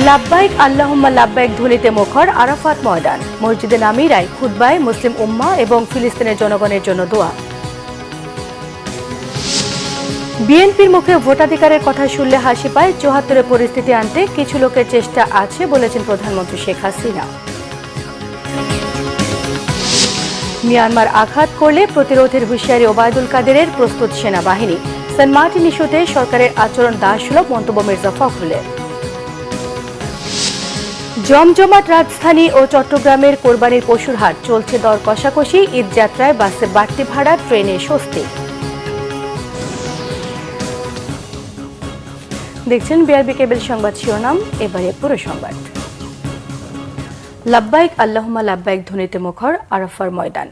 লাব্বাইক আল্লাহুম্মা লাব্বাইক ধ্বনিতে মুখর আরাফাত ময়দান। মসজিদে নামিরায় খুতবায় মুসলিম উম্মাহ এবং ফিলিস্তিনের জনগণের জন্য দোয়া। বিএনপির মুখে ভোটাধিকারের কথা শুনলে হাসি পায়, ৭৪-এর পরিস্থিতি আনতে কিছু লোকের চেষ্টা আছে বলেছেন প্রধানমন্ত্রী শেখ হাসিনা। মিয়ানমার আঘাত করলে প্রতিরোধের হুঁশিয়ারি ওবায়দুল কাদেরের, প্রস্তুত সেনাবাহিনী। সেন্ট মার্টিন ইস্যুতে সরকারের আচরণ দাসসুলভ, মন্তব্য মির্জা ফখরুলের। জমজমাট রাজধানী ও চট্টগ্রামের কোরবানির পশুর হাট, চলছে দর কষাকষি। ঈদ যাত্রায় বাসে বাড়তি ভাড়া, ট্রেনে স্বস্তি। দেখছেন বিআরবি কেবল সংবাদ শিরোনাম, এবারে পুরো সংবাদ। লাব্বাইক আল্লাহুম্মা লাব্বাইক ধ্বনিতে মুখর আরাফার ময়দান।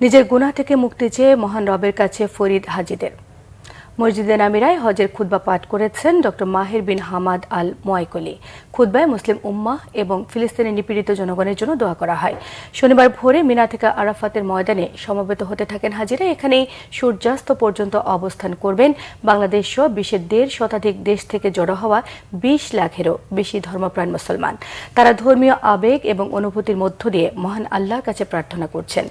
নিজের গুনাহ থেকে মুক্তি চেয়ে মহান রবের কাছে ফরিদ হাজিদের। মসজিদে নামিরায় হজের খুতবা পাঠ করেছেন ডক্টর মাহির বিন হামাদ আল মোয়াইকলি। খুতবায় মুসলিম উম্মাহ এবং ফিলিস্তিনের নিপীড়িত জনগণের জন্য দোয়া করা হয়। শনিবার ভোরে মিনা থেকে আরাফাতের ময়দানে সমবেত হতে থাকেন হাজিরা। এখানেই সূর্যাস্ত পর্যন্ত অবস্থান করবেন। বাংলাদেশ সহ বিশ্বের ১.৫ শতাধিক দেশ থেকে জড়ো হওয়া ২০ লাখেরও বেশি ধর্মপ্রাণ মুসলমান। তারা ধর্মীয় আবেগ এবং অনুভূতির মধ্য দিয়ে মহান আল্লাহর কাছে প্রার্থনা করছেন।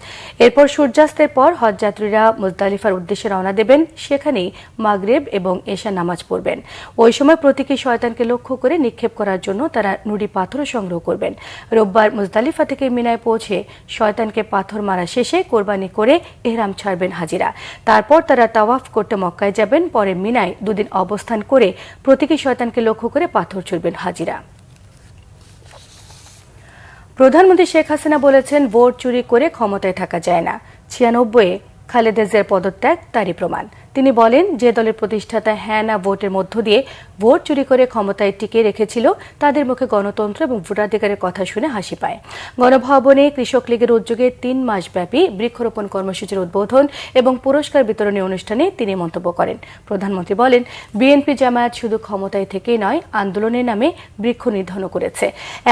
এরপর সূর্যাস্তের পর হজযাত্রীরা মুজদালিফার উদ্দেশ্যে রওনা দেবেন। সেখানেই মাগরিব এবং এশা নামাজ পড়বেন। ওই সময় প্রতীকী শয়তানকে লক্ষ্য করে নিক্ষেপ করার জন্য তারা নুড়ি পাথরও সংগ্রহ করবেন। রোববার মুজদালিফা থেকে মিনায় পৌঁছে শয়তানকে পাথর মারা শেষে কোরবানি করে ইহরাম ছাড়বেন হাজিরা। তারপর তারা তাওয়াফ করতে মক্কায় যাবেন। পরে মিনায় ২ দিন অবস্থান করে প্রতীকী শয়তানকে লক্ষ্য করে পাথর ছুড়বেন হাজিরা। প্রধানমন্ত্রী শেখ হাসিনা বলেছেন, ভোট চুরি করে ক্ষমতায় থাকা যায় না। ৯৬-এ খালেদা জিয়ার পদত্যাগ তারই প্রমাণ। তিনি বলেন, যে দলের প্রতিষ্ঠাতা হ্যাঁ না ভোটের মধ্য দিয়ে ভোট চুরি করে ক্ষমতায় টিকে রেখেছিল, তাদের মুখে গণতন্ত্র এবং ভোটাধিকারের কথা শুনে হাসি পায়। গণভবনে কৃষক লীগের উদ্যোগে ৩ মাসব্যাপী বৃক্ষরোপণ কর্মসূচির উদ্বোধন এবং পুরস্কার বিতরণী অনুষ্ঠানে তিনি মন্তব্য করেন। প্রধানমন্ত্রী বলেন, বিএনপি জামায়াত শুধু ক্ষমতায় থেকেই নয়, আন্দোলনের নামে বৃক্ষ নিধনও করেছে।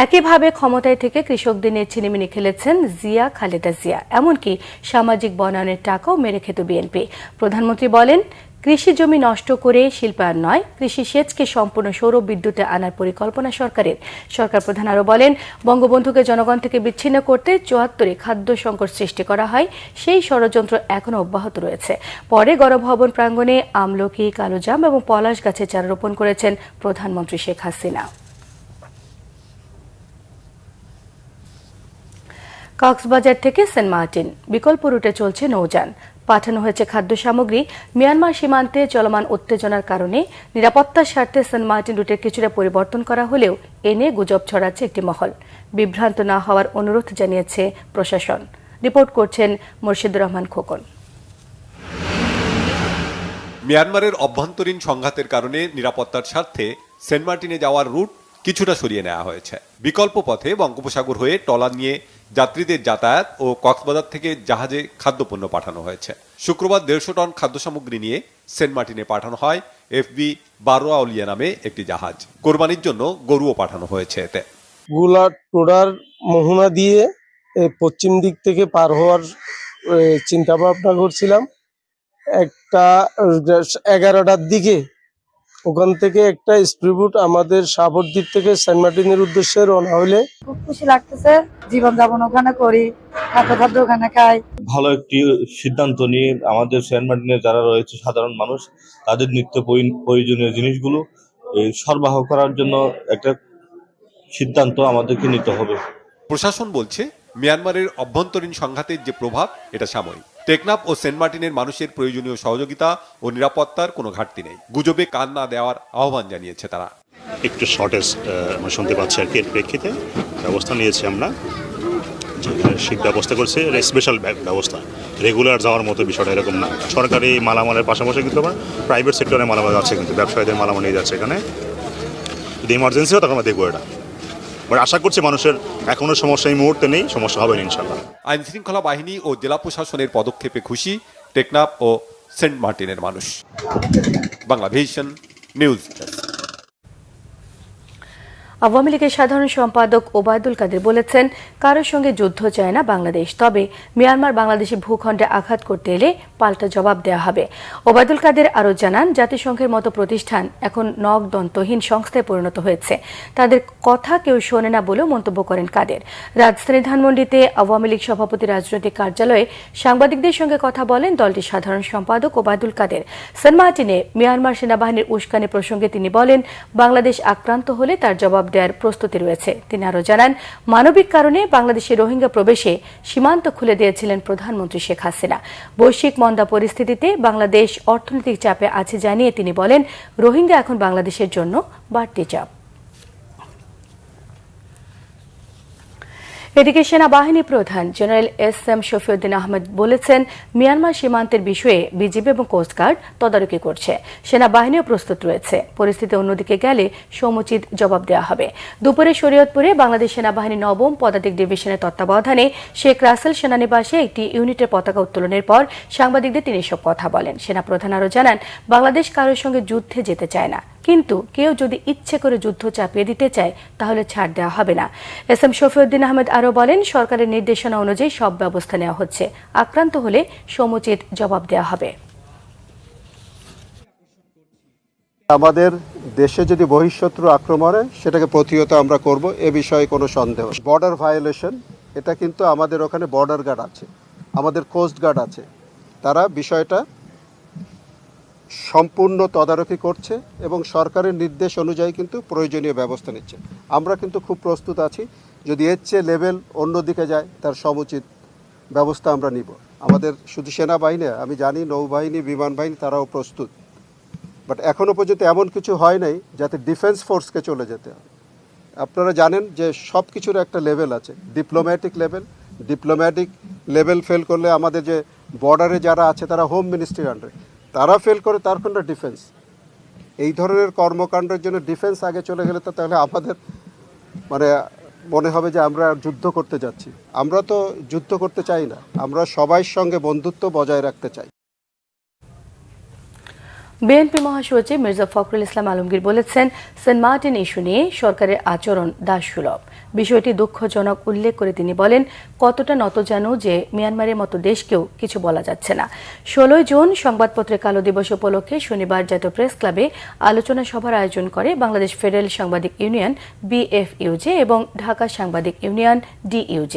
একইভাবে ক্ষমতায় থেকে কৃষকদের নিয়ে ছিনিমিনি খেলেছেন জিয়া, খালেদা জিয়া। এমনকি সামাজিক বনায়নের টাকাও মেরে খেত বিএনপি। প্রধানমন্ত্রী বলেন, কৃষি জমি নষ্ট করে শিল্পায়ন নয়, কৃষি সেচকে সম্পূর্ণ সৌর বিদ্যুতে আনার পরিকল্পনা সরকারের। সরকার প্রধান আরও বলেন, বঙ্গবন্ধুকে জনগণ থেকে বিচ্ছিন্ন করতে ৭৪-এ খাদ্য সংকট সৃষ্টি করা হয়, সেই ষড়যন্ত্র এখনও অব্যাহত রয়েছে। পরে গণভবন প্রাঙ্গণে আমলকি, কালোজাম এবং পলাশ গাছের চারা রোপণ করেছেন প্রধানমন্ত্রী শেখ হাসিনা। কক্সবাজার থেকে সেন্ট মার্টিন বিকল্প রুটে চলছে নৌযান। পাঠানো হয়েছে খাদ্য সামগ্রী। মিয়ানমার সীমান্তে চলমান উত্তেজনার কারণে নিরাপত্তার স্বার্থে সেন্ট মার্টিন রুটের কিছুটা পরিবর্তন করা হলেও এ নিয়ে গুজব ছড়াচ্ছে একটি মহল। বিভ্রান্ত না হওয়ার অনুরোধ জানিয়েছে প্রশাসন। রিপোর্ট করছেন মুর্শিদুর রহমান খোকন। মিয়ানমারের অভ্যন্তরীণ সংঘাতের কারণে নিরাপত্তার স্বার্থে সেন্ট মার্টিনে যাওয়ার রুট কিছুটা সরিয়ে নেওয়া হয়েছে। বিকল্প পথে বঙ্গোপসাগর হয়ে ট্রলার নিয়ে যাত্রীদের যাতায়াত ও কক্সবাজার থেকে জাহাজে খাদ্যপণ্য পাঠানো হয়েছে। শুক্রবার ১৫০ টন খাদ্য সামগ্রী নিয়ে সেন্ট মার্টিনে পাঠানো হয় FB বারোয়া আউলিয়া নামে একটি জাহাজ। কোরবানির জন্য গরুও পাঠানো হয়েছে। এতে গুলা টোডার মোহনা দিয়ে পশ্চিম দিক থেকে পার হওয়ার চিন্তা ভাবনা করছিলাম। একটা ১১টার দিকে ওখান থেকে একটা স্পিডবোট আমাদের সাগরদ্বীপ থেকে সেন্ট মার্টিনের উদ্দেশ্যে রওনা হলে খুব খুশি লাগতেছে। জীবন যাপন ওখানে করি, খাদ্য ওখানে খাই। ভালো একটি সিদ্ধান্ত নিয়ে আমাদের সেন্ট মার্টিনে যারা রয়েছে সাধারণ মানুষ, তাদের নিত্য প্রয়োজনীয় জিনিসগুলো সরবরাহ করার জন্য একটা সিদ্ধান্ত আমাদেরকে নিতে হবে। প্রশাসন বলছে, মিয়ানমারের অভ্যন্তরীণ সংঘাতের যে প্রভাব, এটা সাময়িক। টেকনাফ ও সেন্ট মার্টিনের মানুষের প্রয়োজনীয় সহযোগিতা ও নিরাপত্তার কোনো ঘাটতি নেই। গুজবে কান না দেওয়ার আহ্বান জানিয়েছে তারা। একটু শর্টেজ আমরা শুনতে পাচ্ছি আর কি, এর প্রেক্ষিতে ব্যবস্থা নিয়েছি আমরা, শিপ ব্যবস্থা করছে, স্পেশাল ব্যবস্থা। রেগুলার যাওয়ার মতো বিষয়টা এরকম না। সরকারি মালামালের পাশাপাশি কিন্তু আবার প্রাইভেট সেক্টরে মালামাল যাচ্ছে, কিন্তু ব্যবসায়ীদের মালামাল নিয়ে যাচ্ছে এখানে। যদি ইমার্জেন্সি হয় তখন আমরা দেখবো এটা। আশা করছি মানুষের এখনো সমস্যা এই মুহূর্তে নেই, সমস্যা হবে না ইনশাল্লাহ। আইন শৃঙ্খলা বাহিনী ও জেলা প্রশাসনের পদক্ষেপে খুশি টেকনাফ ও সেন্ট মার্টিনের মানুষ। Bangla vision news. আওয়ামী লীগের সাধারণ সম্পাদক ওবায়দুল কাদের বলেছেন, কারোর সঙ্গে যুদ্ধ চায় না বাংলাদেশ, তবে মিয়ানমার বাংলাদেশি ভূখণ্ডে আঘাত করতে এলে পাল্টা জবাব দেওয়া হবে। ওবায়দুল কাদের আরও জানান, জাতিসংঘের মতো প্রতিষ্ঠান এখন নখদন্তহীন সংস্থায় পরিণত হয়েছে, তাদের কথা কেউ শোনে না বলেও মন্তব্য করেন কাদের। রাজধানী ধানমন্ডিতে আওয়ামী লীগ সভাপতি রাজনৈতিক কার্যালয়ে সাংবাদিকদের সঙ্গে কথা বলেন দলটির সাধারণ সম্পাদক ওবায়দুল কাদের। সেন্ট মার্টিনে মিয়ানমার সেনাবাহিনীর উস্কানি প্রসঙ্গে তিনি বলেন, বাংলাদেশ আক্রান্ত হলে তার জবাব দেওয়ার প্রস্তুতি রয়েছে। তিনি আরও জানান, মানবিক কারণে বাংলাদেশে রোহিঙ্গা প্রবেশে সীমান্ত খুলে দিয়েছিলেন প্রধানমন্ত্রী শেখ হাসিনা। বৈশ্বিক মন্দা পরিস্থিতিতে বাংলাদেশ অর্থনৈতিক চাপে আছে জানিয়ে তিনি বলেন, রোহিঙ্গা এখন বাংলাদেশের জন্য বাড়তি চাপ। এদিকে সেনাবাহিনী প্রধান জেনারেল এস.এম. শফিউদ্দিন আহমেদ বলেছেন, মিয়ানমার সীমান্তের বিষয়ে বিজিবি এবং কোস্টগার্ড তদারকি করছে, সেনাবাহিনীও প্রস্তুত রয়েছে। পরিস্থিতি অন্যদিকে গেলে সমুচিত জবাব দেওয়া হবে। দুপুরে শরীয়তপুরে বাংলাদেশ সেনাবাহিনী ৯ম পদাতিক ডিভিশনের তত্ত্বাবধানে শেখ রাসেল সেনানিবাসে একটি ইউনিটের পতাকা উত্তোলনের পর সাংবাদিকদের তিনি এসব কথা বলেন। সেনাপ্রধান আরও জানান, বাংলাদেশ কারোর সঙ্গে যুদ্ধে যেতে চায় না, কিন্তু কেউ যদি ইচ্ছে করে যুদ্ধ চাপিয়ে দিতে চায় তাহলে ছাড় দেওয়া হবে না। এস.এম. শফিউদ্দিন আহমেদ আরও বলেন, সরকারের নির্দেশনা অনুযায়ী সব ব্যবস্থা নেওয়া হচ্ছে, আক্রান্ত হলে সমুচিত জবাব দেওয়া হবে। আমাদের দেশে যদি বহিঃশত্রু আক্রমণ হয় সেটাকে প্রতিহত আমরা করব, এ বিষয়ে কোনো সন্দেহ। বর্ডার ভায়োলেশন, এটা কিন্তু আমাদের ওখানে বর্ডার গার্ড আছে, আমাদের কোস্ট গার্ড আছে, তারা বিষয়টা সম্পূর্ণ তদারকি করছে এবং সরকারের নির্দেশ অনুযায়ী কিন্তু প্রয়োজনীয় ব্যবস্থা নিচ্ছে। আমরা কিন্তু খুব প্রস্তুত আছি, যদি এর চেয়ে লেভেল অন্যদিকে যায় তার সমুচিত ব্যবস্থা আমরা নিব। আমাদের শুধু সেনাবাহিনী, আমি জানি নৌবাহিনী, বিমান বাহিনী তারাও প্রস্তুত, বাট এখনও পর্যন্ত এমন কিছু হয় নাই যাতে ডিফেন্স ফোর্সকে চলে যেতে হয়। আপনারা জানেন যে সব কিছুর একটা লেভেল আছে, ডিপ্লোম্যাটিক লেভেল ফেল করলে আমাদের যে বর্ডারে যারা আছে তারা হোম মিনিস্ট্রির আন্ডারে, তারা ফেল করে তার কোনো ডিফেন্স। এই ধরনের কর্মকাণ্ডের জন্য ডিফেন্স আগে চলে গেলে তো তাহলে আমাদের মনে হবে যে আমরা যুদ্ধ করতে যাচ্ছি। আমরা তো যুদ্ধ করতে চাই না, আমরা সবার সঙ্গে বন্ধুত্ব বজায় রাখতে চাই। বিএনপি মহাসচিব মির্জা ফখরুল ইসলাম আলমগীর বলেছেন, সেন্ট মার্টিন ইস্যু নিয়ে সরকারের আচরণ দাসসুলভ। বিষয়টি দুঃখজনক উল্লেখ করে তিনি বলেন, কতটা নতজানু যে মিয়ানমারের মতো দেশকেও কিছু বলা যাচ্ছে না। 16 জুন সংবাদপত্রে কালো দিবস উপলক্ষে শনিবার জাতীয় প্রেস ক্লাবে আলোচনা সভার আয়োজন করে বাংলাদেশ ফেডারেল সাংবাদিক ইউনিয়ন BFUJ এবং ঢাকা সাংবাদিক ইউনিয়ন DUJ।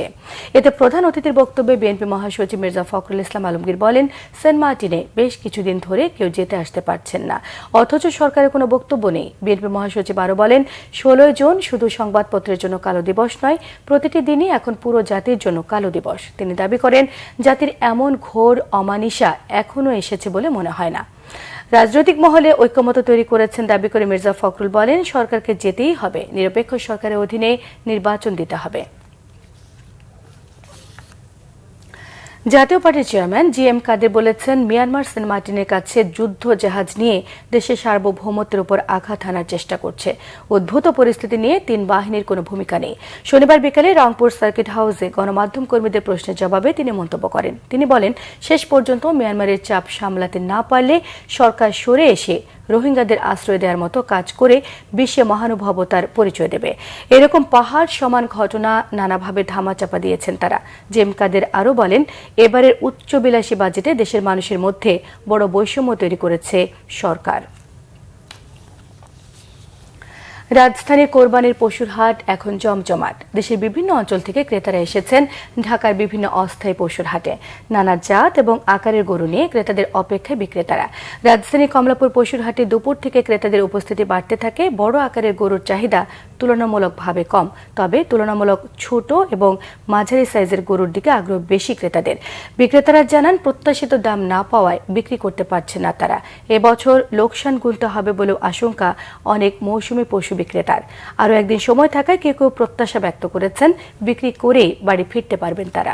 এতে প্রধান অতিথির বক্তব্যে বিএনপি মহাসচিব মির্জা ফখরুল ইসলাম আলমগীর বলেন, সেন্ট মার্টিনে বেশ কিছুদিন ধরে কেউ যেতে আসতে পারছেন না, অথচ সরকারের কোনো বক্তব্য নেই। বিএনপি মহাসচিব আরও বলেন, 16 জুন শুধু সংবাদপত্রের জন্য কালো দিবস নয়, প্রতিটি দিনই এখন পুরো জাতির জন্য কালো দিবস। তিনি দাবি করেন, জাতির এমন ঘোর অমানিসা এখনও এসেছে বলে মনে হয় না। রাজনৈতিক মহলে ঐক্যমত্য তৈরি করেছেন দাবি করে মির্জা ফখরুল বলেন, সরকারকে যেতেই হবে, নিরপেক্ষ সরকারের অধীনে নির্বাচন দিতে হবে। জাতীয় পার্টির চেয়ারম্যান GM কাদের বলেছেন, মিয়ানমার সেন্ট মার্টিনের কাছে যুদ্ধ জাহাজ নিয়ে দেশের সার্বভৌমত্বের উপর আঘাত হানার চেষ্টা করছে। উদ্ভূত পরিস্থিতি নিয়ে 3 বাহিনীর কোনো ভূমিকা নেই। শনিবার বিকেলে রংপুর সার্কিট হাউসে গণমাধ্যম কর্মীদের প্রশ্নের জবাবে তিনি মন্তব্য করেন। তিনি বলেন, শেষ পর্যন্ত মিয়ানমারের চাপ সামলাতে না পারলে সরকার সরে এসে রোহিঙ্গাদের আশ্রয় দেওয়ার মতো কাজ করে বিশ্বে মহানুভবতার পরিচয় দেবে। এরকম পাহাড় সমান ঘটনা নানাভাবে ধামাচাপা দিয়েছেন তারা। জেম কাদের আরও বলেন, এবারের উচ্চবিলাসী বাজেটে দেশের মানুষের মধ্যে বড় বৈষম্য তৈরি করেছে সরকার। রাজধানীর কোরবানির পশুর হাট এখন জমজমাট। দেশের বিভিন্ন অঞ্চল থেকে ক্রেতারা এসেছেন ঢাকার বিভিন্ন অস্থায়ী পশুর হাটে। নানা জাত এবং আকারের গরু নিয়ে ক্রেতাদের অপেক্ষায় বিক্রেতারা। রাজধানীর কমলাপুর পশুর হাটে দুপুর থেকে ক্রেতাদের উপস্থিতি বাড়তে থাকে। বড় আকারের গরুর চাহিদা তুলনামূলকভাবে কম, তবে তুলনামূলক ছোট এবং মাঝারি সাইজের গরুর দিকে আগ্রহ বেশি ক্রেতাদের। বিক্রেতারা জানান, প্রত্যাশিত দাম না পাওয়ায় বিক্রি করতে পারছে না তারা। এবছর লোকসান গুনতে হবে বলেও আশঙ্কা অনেক মৌসুমী পশু বিক্রেতার। আরও একদিন সময় থাকায় কেউ কেউ প্রত্যাশা ব্যক্ত করেছেন, বিক্রি করেই বাড়ি ফিরতে পারবেন তারা।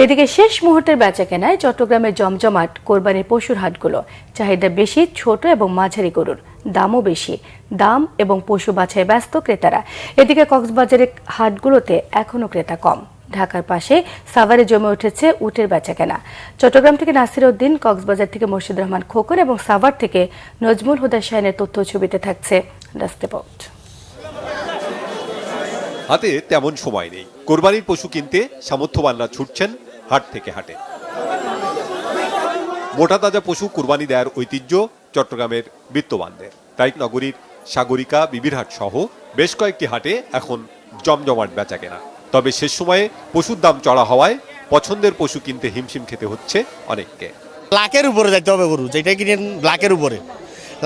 এদিকে শেষ মুহূর্তের বেচাকেনায় চট্টগ্রামের জমজমাট কোরবানির পশুর হাটগুলো। চাহিদা বেশি ছোট এবং মাঝারি গরুর, দামও বেশি। দাম এবং পশু বাছাই ব্যস্ত ক্রেতারা। এদিকে কক্সবাজারের হাটগুলোতে এখনও ক্রেতা কম। ঢাকার পাশে সাভারে জমে উঠেছে উটের বেচাকেনা। চট্টগ্রাম থেকে নাসির উদ্দিন, কক্সবাজার থেকে মুর্শিদ রহমান খোকন এবং সাভার থেকে নজমুল হুদা শাহিনের তথ্য ছবিতে থাকছে ডেস্ক রিপোর্ট। হাতে তেমন সময় নেই, কোরবানির পশু কিনতে সামর্থ্যবানরা ছুটছেন হাট থেকে হাটে। মোটা তাজা পশু কুরবানি দেওয়ার ঐতিহ্য চট্টগ্রামের বিত্তবানদের, তাই নগরীর সাগরিকা, বিবিরহাট সহ বেশ কয়েকটি হাটে এখন জমজমাট বেচাকেনা। তবে শেষ সময়ে পশুর দাম চড়া হওয়ায় পছন্দের পশু কিনতে হিমশিম খেতে হচ্ছে অনেককে। লাখের উপরে যাইতে হবে গরু, যেটা কিনে লাখের উপরে,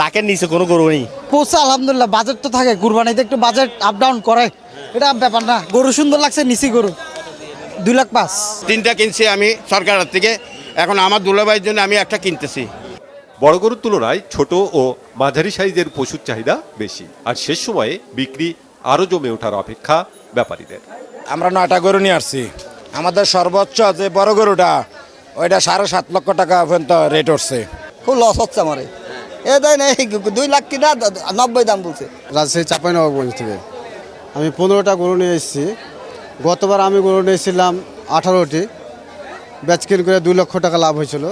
লাখের নিচে কোনো গরু নেই। পোষা আলহামদুলিল্লাহ, বাজেট তো থাকে, কুরবানিতে একটু বাজেট আপ ডাউন করে, এটা ব্যাপার না। গরু সুন্দর লাগছে, নিচি গরু 2,05,000। 3টা কিনছি আমি সরকারের থেকে, এখন আমার দুলাভাইয়ের জন্য আমি একটা কিনতেছি। বড় গরুর তুলনায় ছোট ও মাঝারি সাইজের পশুর চাহিদা বেশি, আর শেষ সময়ে বিক্রি আরো জমে ওঠার অপেক্ষা ব্যাপারীদের। আমরা 9টা গরু নিয়ে আসছি। আমাদের সর্বোচ্চ যে বড় গরুটা ওইটা 7.5 লক্ষ টাকা পর্যন্ত রেট উঠছে। খুব লস হচ্ছে আমার, এ দেয় না 2 লাখ কিনা 90 দাম বলছে। রাজশাহী চাঁপাইনবাবগঞ্জ থেকে আমি 15টা গরু নিয়ে এসেছি। গতবার আমি গরু নিয়েছিলাম 18টি, বেচকিন করে 2 লক্ষ টাকা লাভ হয়েছিল।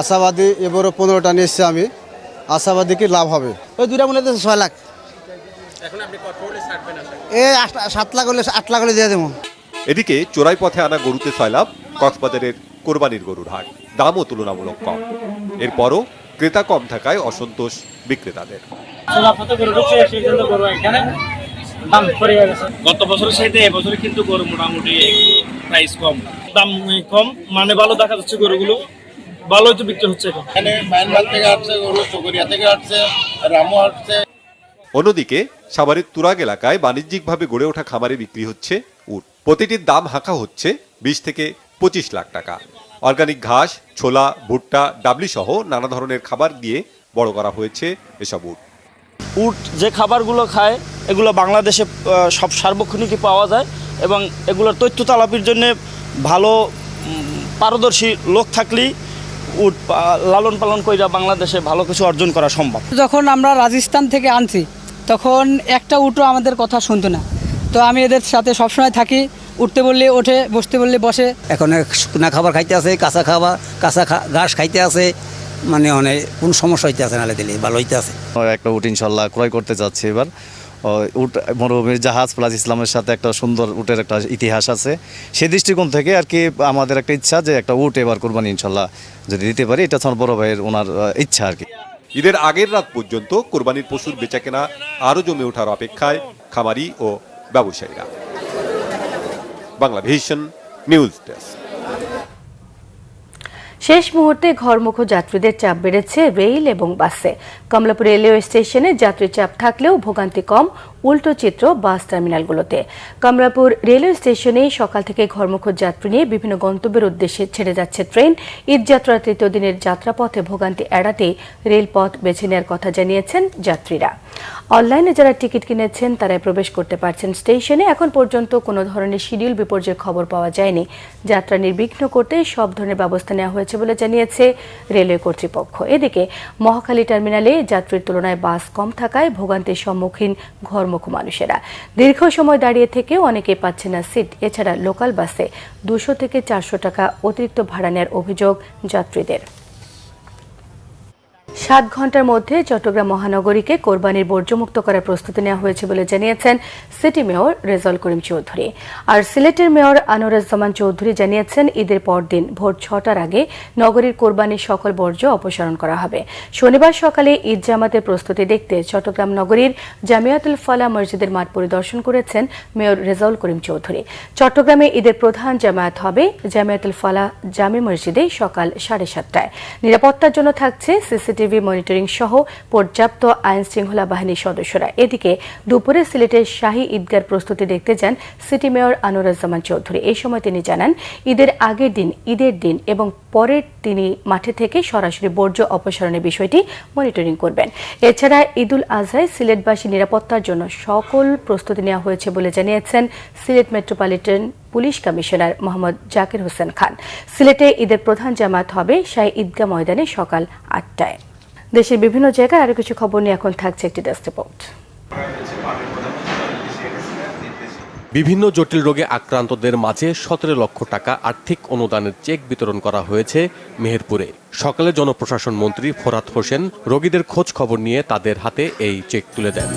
আশাবাদী এবারও 15টা নিয়ে এসেছি আমি, আশাবাদী কি লাভ হবে। ওই দুইটা মনে হচ্ছে 6 লাখ। এ 7 লাখ হলে 8 লাখ হলে দিয়ে দেবো। এদিকে চোরাই পথে আনা গরুতে সয়লাভ কক্সবাজারের কোরবানির গরুর হাট, দামও তুলনামূলক কম। এরপরও ক্রেতা কম থাকায় অসন্তোষ বিক্রেতাদের। গত বছরের সাথে এবছরে কিন্তু গরু মোটামুটি প্রাইস কম, দাম কম, মানে ভালো দেখা যাচ্ছে গরুগুলো, ভালোই তো বিক্রি হচ্ছে। এখানে মায়ানমার থেকে আসছে গরু, চকরিয়া থেকে আসছে, রামু আসছে। অন্যদিকে সাভারের তুরাগ এলাকায় বাণিজ্যিকভাবে গড়ে ওঠা খামারে বিক্রি হচ্ছে উট। প্রতিটির দাম হাঁকা হচ্ছে 20 থেকে 25 লাখ টাকা। অর্গানিক ঘাস, ছোলা, ভুট্টা, ডাবলি সহ নানা ধরনের খাবার দিয়ে বড় করা হয়েছে এসব উট। উট যে খাবারগুলো খায় এগুলো বাংলাদেশে সব সার্বক্ষণিকই পাওয়া যায়, এবং এগুলোর তথ্য তালাপির জন্য ভালো পারদর্শী লোক থাকলেই উট লালন পালন কইরা বাংলাদেশে ভালো কিছু অর্জন করা সম্ভব। যখন আমরা রাজস্থান থেকে আনছি তখন একটা উটও আমাদের কথা শুনতো না, তো আমি এদের সাথে সবসময় থাকি, উঠতে বললে ওঠে, বসতে বললে বসে। এখন শুকনা খাবার খাইতে আছে, কাঁচা খাবার, ঘাস খাইতে আছে, মানে অনেক কোন সমস্যা হইতে আছে, নালে দিলে ভালো হইতে আছে। একটা উট ইনশাল্লাহ ক্রয় করতে যাচ্ছি এবার। উট মরুভূমির জাহাজ প্লাস ইসলামের সাথে একটা সুন্দর উটের একটা ইতিহাস আছে, সেই দৃষ্টিকোণ থেকে আর কি আমাদের একটা ইচ্ছা যে একটা উট এবার কোরবানি ইনশাল্লাহ যদি দিতে পারি, এটা আমার বড় ভাইয়ের ওনার ইচ্ছা আর কি। ঈদের আগের রাত পর্যন্ত কোরবানির পশুর বেচাকেনা আরো জমে ওঠার অপেক্ষায় খামারি ও ব্যবসায়ীরা। Banglavision news desk. শেষ মুহূর্তে ঘরমুখো যাত্রীদের চাপ বেড়েছে রেল এবং বাসে। কমলাপুর রেলওয়ে স্টেশনে যাত্রী চাপ থাকলেও ভোগান্তি কম উল্টো চিত্র বাস টার্মিনালগুলোতে। কমলাপুর রেলওয়ে স্টেশনে সকাল থেকে ঘরমুখো যাত্রী নিয়ে বিভিন্ন গন্তব্যের উদ্দেশ্যে ছেড়ে যাচ্ছে ট্রেন। ঈদযাত্রার ৩য় দিনের যাত্রাপথে ভোগান্তি এড়াতে রেলপথ বেছে নেওয়ার কথা জানিয়েছেন যাত্রীরা। অনলাইনে যারা টিকিট কিনেছেন তারাই প্রবেশ করতে পারছেন স্টেশনে। এখন পর্যন্ত কোনো ধরনের শিডিউল বিপর্যয়ের খবর পাওয়া যায়নি। যাত্রা নির্বিঘ্ন করতে সব ধরনের ব্যবস্থা নেওয়া হয়েছে বলে জানিয়েছে রেলওয়ে কর্তৃপক্ষ। এদিকে মহাখালী টার্মিনালে যাত্রীর তুলনায় বাস কম থাকায় ভোগান্তির সম্মুখীন ঘরমুখো মানুষেরা। দীর্ঘ সময় দাঁড়িয়ে থেকেও অনেকে পাচ্ছে না সিট। এছাড়া লোকাল বাসে 200 থেকে 400 টাকা অতিরিক্ত ভাড়া নেওয়ার অভিযোগ যাত্রীদের। 7 ঘন্টার মধ্যে চট্টগ্রাম মহানগরীকে কোরবানির বর্জ্যমুক্ত করার প্রস্তুতি নেওয়া হয়েছে বলে জানিয়েছেন সিটি মেয়র রেজাউল করিম চৌধুরী। আর সিলেটের মেয়র আনোয়ারুজ্জামান চৌধুরী জানিয়েছেন ঈদের পরদিন ভোর 6টার আগে নগরীর কোরবানির সকল বর্জ্য অপসারণ করা হবে। শনিবার সকালে ঈদ জামাতের প্রস্তুতি দেখতে চট্টগ্রাম নগরীর জামিয়াতুল ফালাহ মসজিদের মাঠ পরিদর্শন করেছেন মেয়র রেজাউল করিম চৌধুরী। চট্টগ্রামে ঈদের প্রধান জামায়াত হবে জামিয়াতুল ফালাহ জামে মসজিদে সকাল 7:30টায়। নিরাপত্তার জন্য থাকছে সিসিটিভি মনিটরিং সহ পর্যাপ্ত আইন শৃঙ্খলা বাহিনীর সদস্যরা। এদিকে দুপুরে সিলেটের শাহী ঈদগার প্রস্তুতি দেখতে যান সিটি মেয়র আনোয়ারুজ্জামান চৌধুরী। এই সময় তিনি জানান ঈদের আগের দিন, ঈদের দিন এবং পরের তিনি মাঠে থেকে সরাসরি বর্জ্য অপসারণের বিষয়টি মনিটরিং করবেন। এছাড়া ঈদুল আজহায় সিলেটবাসী নিরাপত্তার জন্য সকল প্রস্তুতি নেওয়া হয়েছে বলে জানিয়েছেন Sylhet metropolitan police commissioner Mohammad Zakir Hossain Khan. সিলেটে ঈদের প্রধান জামাত হবে শাহী ঈদগাহ ময়দানে সকাল 8টায়। দেশের বিভিন্ন জায়গায় আরো কিছু খবর নিয়ে এখন থাকছে একটি ডেস্ক রিপোর্ট। বিভিন্ন জটিল রোগে আক্রান্তদের মাঝে 17 লক্ষ টাকা আর্থিক অনুদানের চেক বিতরণ করা হয়েছে মেহেরপুরে। সকালে জনপ্রশাসন মন্ত্রী ফোরাত হোসেন রোগীদের খোঁজ খবর নিয়ে তাদের হাতে এই চেক তুলে দেন।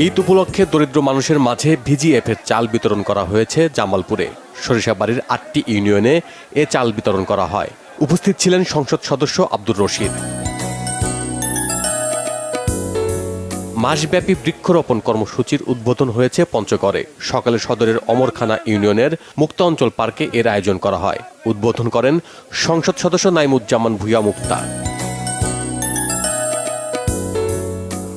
ঈদ উপলক্ষে দরিদ্র মানুষের মাঝে ভিজিএফের চাল বিতরণ করা হয়েছে জামালপুরে। সরিষাবাড়ির 8টি ইউনিয়নে এ চাল বিতরণ করা হয়। উপস্থিত ছিলেন সংসদ সদস্য আব্দুর রশিদ। মাসব্যাপী বৃক্ষরোপণ কর্মসূচির উদ্বোধন হয়েছে পঞ্চগড়ে। সকালে সদরের অমরখানা ইউনিয়নের মুক্ত অঞ্চল পার্কে এর আয়োজন করা হয়। উদ্বোধন করেন সংসদ সদস্য নাইমুজ্জামান ভূঁইয়া মুক্তা।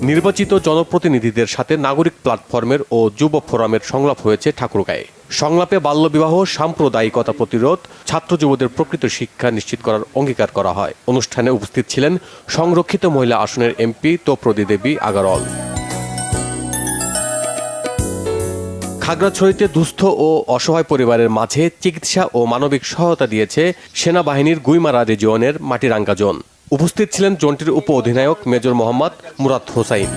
নির্বাচিত জনপ্রতিনিধিদের সাথে নাগরিক প্ল্যাটফর্মের ও যুব ফোরামের সংলাপ হয়েছে ঠাকুরগাঁয়ে। সংলাপে বাল্যবিবাহ, সাম্প্রদায়িকতা প্রতিরোধ, ছাত্র যুবদের প্রকৃত শিক্ষা নিশ্চিত করার অঙ্গীকার করা হয়। অনুষ্ঠানে উপস্থিত ছিলেন সংরক্ষিত মহিলা আসনের এমপি তোপ্রদী দেবী আগারওয়াল। খাগড়াছড়িতে দুস্থ ও অসহায় পরিবারের মাঝে চিকিৎসা ও মানবিক সহায়তা দিয়েছে সেনাবাহিনীর গুইমারা রিজিয়নের মাটিরাঙ্গা জোন। উপস্থিত ছিলেন জোনটির উপ অধিনায়ক মেজর মোহাম্মদ মুরাদ হোসাইন।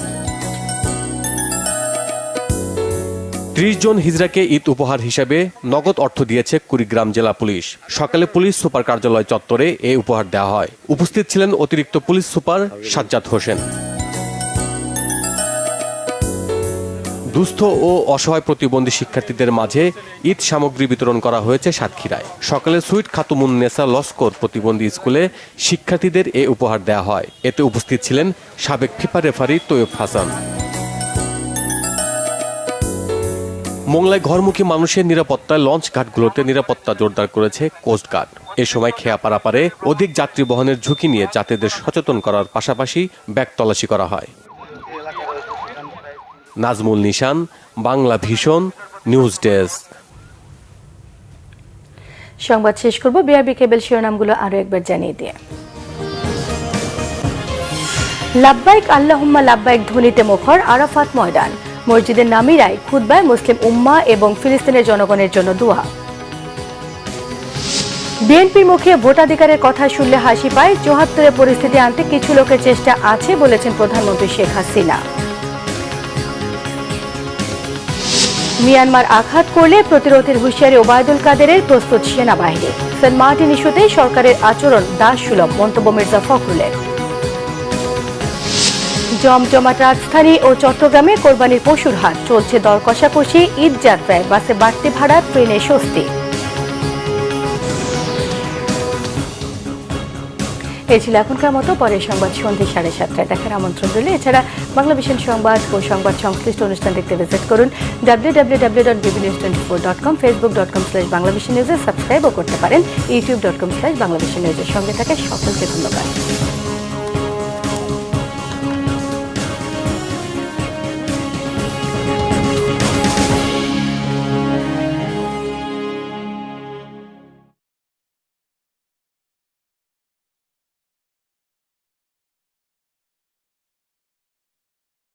30 জন হিজড়াকে ঈদ উপহার হিসেবে নগদ অর্থ দিয়েছে কুড়িগ্রাম জেলা পুলিশ। সকালে পুলিশ সুপার কার্যালয় চত্বরে এই উপহার দেওয়া হয়। উপস্থিত ছিলেন অতিরিক্ত পুলিশ সুপার সাজ্জাদ হোসেন। দুস্থ ও অসহায় প্রতিবন্ধী শিক্ষার্থীদের মাঝে ঈদ সামগ্রী বিতরণ করা হয়েছে সাতক্ষীরায়। সকালে সুইট খাতুমুন নেসা লস্কর প্রতিবন্ধী স্কুলে শিক্ষার্থীদের এ উপহার দেওয়া হয়। এতে উপস্থিত ছিলেন সাবেক ফিফা রেফারি তৈয়ব হাসান। মোংলায় ঘরমুখী মানুষের নিরাপত্তায় লঞ্চ ঘাটগুলোতে নিরাপত্তা জোরদার করেছে কোস্টগার্ড। এ সময় খেয়া পারাপারে অধিক যাত্রী বহনের ঝুঁকি নিয়ে যাত্রীদের সচেতন করার পাশাপাশি ব্যাগ তল্লাশি করা হয়। নাজমুল নিশান, বাংলা ভিশন, নিউজ ডেস্ক। সংবাদ শেষ করব বিআরবি কেবল শিরোনামগুলো আরো একবার জানিয়ে দিয়ে। লাব্বাইক আল্লাহুম্মা লাব্বাইক ধ্বনিতে মুখর আরাফাত ময়দান। মসজিদের নামিরায় খুতবায় মুসলিম উম্মাহ এবং ফিলিস্তিনের জনগণের জন্য দোয়া। বিএনপির মুখে ভোটাধিকারের কথা শুনলে হাসি পায়। ৭৪-এর পরিস্থিতি আনতে কিছু লোকের চেষ্টা আছে বলেছেন প্রধানমন্ত্রী শেখ হাসিনা। মিয়ানমার আঘাত করলে প্রতিরোধের হুঁশিয়ারি ওবায়দুল কাদেরের, প্রস্তুত সেনাবাহিনী। সেন্ট মার্টিন ইস্যুতে সরকারের আচরণ দাসসুলভ, মন্তব্য মির্জা ফখরুলের। জমজমাট রাজধানী ও চট্টগ্রামে কোরবানির পশুর হাট, চলছে দর কষাকষি। ঈদ যাত্রায় বাসে বাড়তি ভাড়া, ট্রেনে স্বস্তি। এই ছিল এখনকার মতো। পরের সংবাদ সন্ধ্যে 7:30টায় দেখার আমন্ত্রণ রইল। এছাড়া বাংলা ভিশন সংবাদ ও সংবাদ সংশ্লিষ্ট অনুষ্ঠান দেখতে ভিজিট করুন www.bbnews24.com, facebook.com/banglavishnnews, সাবস্ক্রাইবও করতে পারেন youtube.com/banglavishnnews। সঙ্গে থাকে সকলকে ধন্যবাদ।